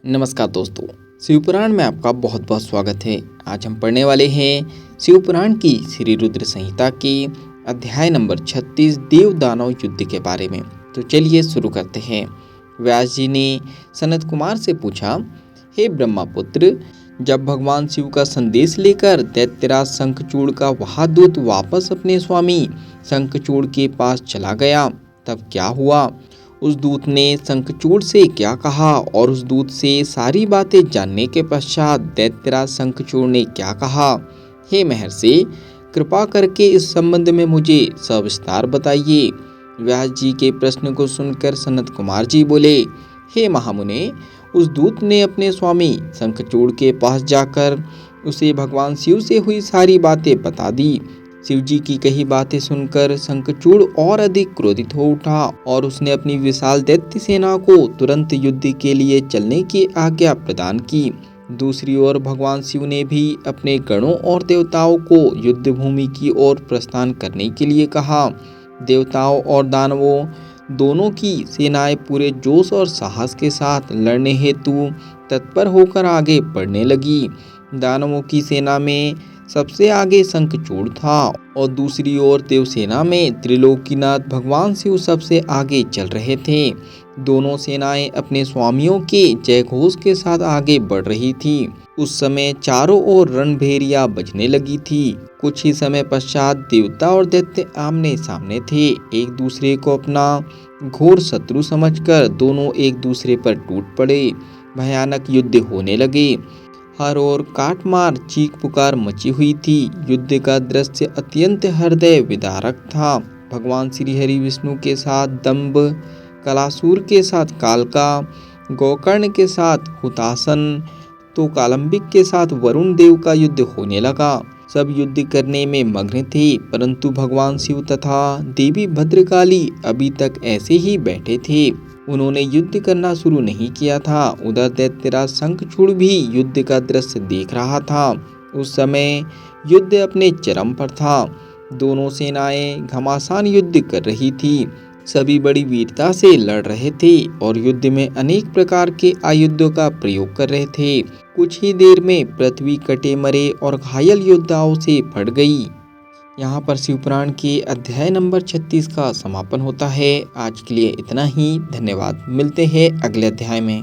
नमस्कार दोस्तों, शिवपुराण में आपका बहुत बहुत स्वागत है। आज हम पढ़ने वाले हैं शिवपुराण की श्री रुद्र संहिता के अध्याय नंबर 36 देव दानव युद्ध के बारे में। तो चलिए शुरू करते हैं। व्यास जी ने सनत कुमार से पूछा, हे ब्रह्मपुत्र, जब भगवान शिव का संदेश लेकर दैत्यराज शंखचूड़ का वह दूत वापस अपने स्वामी शंखचूड़ के पास चला गया, तब क्या हुआ? उस दूत ने शंखचूड़ से क्या कहा और उस दूत से सारी बातें जानने के पश्चात दैत्यराज शंखचूड़ ने क्या कहा? हे महर्षि, कृपा करके इस संबंध में मुझे सविस्तार बताइए। व्यास जी के प्रश्न को सुनकर सनत कुमार जी बोले, हे महामुने, उस दूत ने अपने स्वामी शंखचूड़ के पास जाकर उसे भगवान शिव से हुई सारी बातें बता दी। शिव जी की कही बातें सुनकर शंखचूड़ और अधिक क्रोधित हो उठा और उसने अपनी विशाल दैत्य सेना को तुरंत युद्ध के लिए चलने की आज्ञा प्रदान की। दूसरी ओर भगवान शिव ने भी अपने गणों और देवताओं को युद्ध भूमि की ओर प्रस्थान करने के लिए कहा। देवताओं और दानवों दोनों की सेनाएं पूरे जोश और साहस के साथ लड़ने हेतु तत्पर होकर आगे बढ़ने लगी। दानवों की सेना में सबसे आगे शंखचूड़ था और दूसरी ओर देवसेना में त्रिलोकीनाथ भगवान शिव सबसे आगे चल रहे थे। दोनों सेनाएं अपने स्वामियों के जयघोष के साथ आगे बढ़ रही थी। उस समय चारों ओर रणभेरियां बजने लगी थी। कुछ ही समय पश्चात देवता और दैत्य आमने सामने थे। एक दूसरे को अपना घोर शत्रु समझकर दोनों एक दूसरे पर टूट पड़े। भयानक युद्ध होने लगे। हर ओर काटमार चीख पुकार मची हुई थी। युद्ध का दृश्य अत्यंत हृदय विदारक था। भगवान श्री हरि विष्णु के साथ दंभ, कलासुर के साथ कालका, गोकर्ण के साथ हुतासन, तो कालंबिक के साथ वरुण देव का युद्ध होने लगा। सब युद्ध करने में मग्न थे, परंतु भगवान शिव तथा देवी भद्रकाली अभी तक ऐसे ही बैठे थे। उन्होंने युद्ध करना शुरू नहीं किया था। उधर दैत्यराज शंखचूड़ भी युद्ध का दृश्य देख रहा था। उस समय युद्ध अपने चरम पर था। दोनों सेनाएं घमासान युद्ध कर रही थी। सभी बड़ी वीरता से लड़ रहे थे और युद्ध में अनेक प्रकार के आयुधों का प्रयोग कर रहे थे। कुछ ही देर में पृथ्वी कटे मरे और घायल योद्धाओं से फट गई। यहाँ पर शिवपुराण के अध्याय नंबर 36 का समापन होता है। आज के लिए इतना ही। धन्यवाद। मिलते हैं अगले अध्याय में।